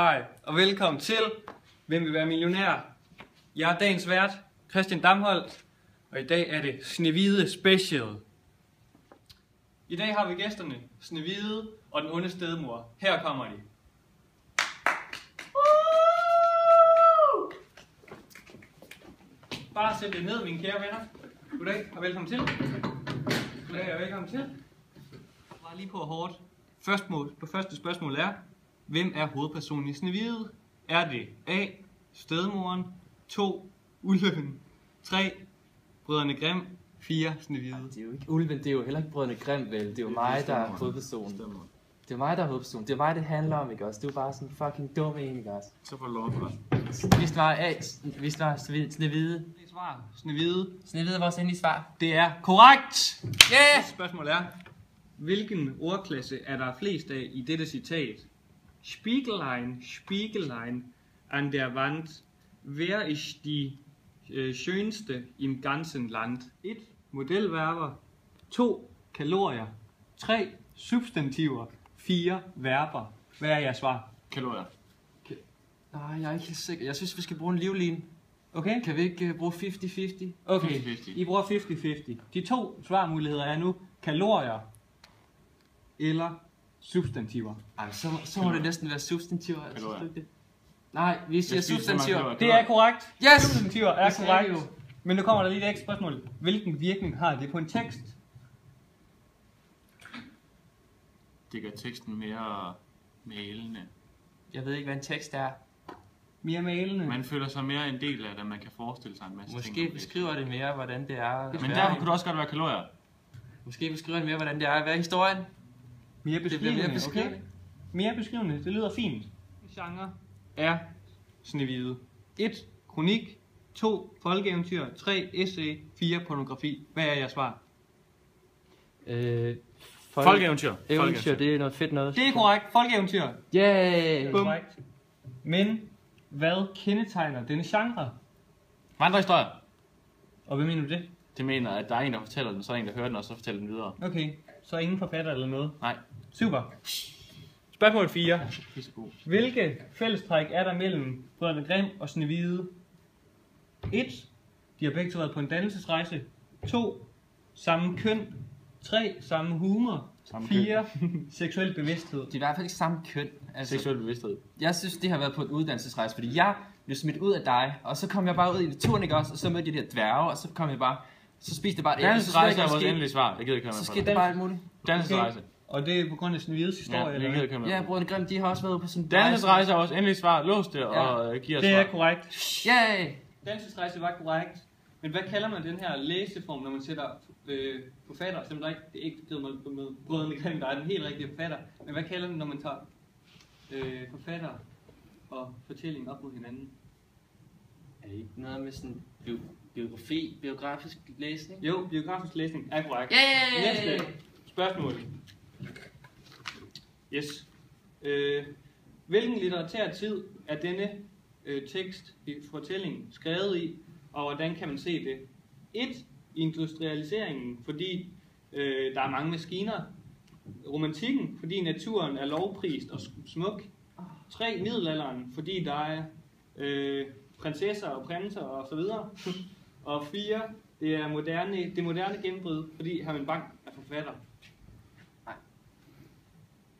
Hej og velkommen til Hvem vil være millionær? Jeg er dagens vært, Christian Damholdt, og i dag er det Snehvide Special. I dag har vi gæsterne Snehvide og den onde stedmor. Her kommer de. Bare sæt det ned, mine kære venner. Goddag og velkommen til. Goddag og velkommen til. Bare lige på hårdt. Første spørgsmål er, hvem er hovedpersonen i Snehvide? Er det A. Stedmoren, 2. Ulven, 3. Brødrene Grimm, 4. Snehvide? Det er jo ikke Ulven, det er jo heller ikke Brødrene Grimm, vel? Det er jo mig, der er hovedpersonen. Det er mig, der er hovedpersonen. Det er mig, det handler om, ikke også? Det er jo bare sådan fucking dum en, ikke også? Så får du lov for Hvis det var Snehvide. Det er svar. Snehvide. Snehvide er vores endelige svar. Det er korrekt! Yeah! Spørgsmålet er, hvilken ordklasse er der flest af i dette citat? Spiegelein an der Wand, wer ist die schönste im ganzen Land? 1. Modelverber, 2. Kalorier, 3. Substantiver, 4. Verber. Hvad er jeres svar? kalorier. Nej, jeg er ikke helt sikker. Jeg synes, vi skal bruge en livline. Okay? Kan vi ikke bruge 50-50? Okay, 50-50. I bruger 50-50. De to svarmuligheder er nu kalorier eller substantiver. Ej, så må det næsten være substantiver. Altså, Kalorier. synes du ikke det? Nej, vi siger Jeg spiser så mange substantiver. kalorier. Det er korrekt. Yes! Substantiver er Det sagde vi korrekt. jo. Men nu kommer der lige et ekstra spørgsmål. Hvilken virkning har det på en tekst? Det gør teksten mere malende. Jeg ved ikke, hvad en tekst er. Mere malende. Man føler sig mere en del af det, man kan forestille sig en masse ting. Måske beskriver det mere, hvordan det er. Men derfor kunne det også godt være kalorier. Måske beskriver det mere, hvordan det er at være i historien. Mere Det bliver beskrivende, mere beskrivende. okay? Mere beskrivende, det lyder fint. Genre er Snehvide. 1. Kronik, 2. Folkeeventyr, 3. Essay, 4. Pornografi. Hvad er jeres svar? Folkeeventyr. Eventyr, det er noget fedt noget. Det er korrekt. Folkeeventyr. Yay! Bum. Men hvad kendetegner denne genre? Vandrehistorier. Og hvad mener du det? Det mener, at der er en, der fortæller den, så er der en, der hører den, og så fortæller den videre. Okay, så ingen forfatter eller noget. Nej. Super. Spørgsmål 4. Pissegod. Hvilke fællestræk er der mellem Brødrene Grimm og Snehvide? 1. De har begge to været på en dannelsesrejse. 2. Samme køn. 3. Samme humor. Samme 4. Seksuel bevidsthed. Det er i hvert fald ikke samme køn. Altså, Seksuel bevidsthed. jeg synes, det har været på en uddannelsesrejse, fordi jeg blev smidt ud af dig, og så kom jeg bare ud i naturen, ikke også? Og så mødte jeg de her dværge, og så kom jeg bare, så spiste jeg bare det. Dannelsesrejse er vores endelige svar. Jeg gider ikke høre Så med skete på der bare alt muligt. det. Dannelsesrejse. Og det er på grund af Snehvides historie, Ja, jeg eller gider hvad? ikke høre med Ja, på Brødrene Grimm, de har også været på sådan en Dannelsesrejse er vores endelige svar. Lås det og giv os Det er svar. korrekt. Yay! Dannelsesrejse var korrekt. Men hvad kalder man den her læseform, når man sætter forfatter, selvom der ikke, det er ikke med Brødrene Grimm, der er den helt rigtige forfatter, men hvad kalder man, når man tager forfatter og fortælling op mod hinanden? Er det ikke noget med sådan biografisk læsning? Jo, biografisk læsning er korrekt. Yay! Næste spørgsmål. Yes. Hvilken litterær tid er denne fortælling skrevet i, og hvordan kan man se det? 1. Industrialiseringen, fordi der er mange maskiner. Romantikken, fordi naturen er lovprist og smuk. 3. Middelalderen, fordi der er prinsesser og prinser og så videre. Og 4. Det er det moderne gennembrud, fordi Herman Bang er forfatter.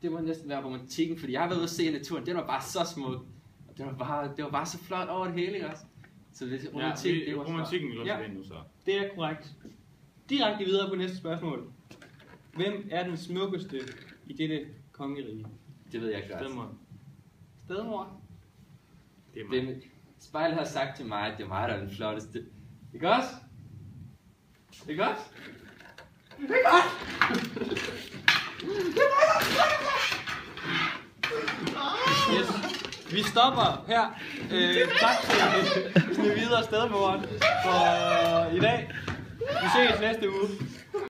Det må næsten være romantikken, fordi jeg har været ude at se naturen, den var bare så smuk. Og det var bare så flot over det hele, ikke også? Så det er romantik, det var romantikken låser Ja. det nu så. Det er korrekt. Direkte videre på næste spørgsmål. Hvem er den smukkeste i dette kongerige? Det ved jeg ikke, altså. Stedmor. Stedmor? Det er mig. Spejlet har sagt til mig, at det er mig, der er den flotteste. Ikke også? Ikke også? Ikke også? Yes. Vi stopper her. Tak til Snehvide og Stedmoren for i dag. Vi ses næste uge.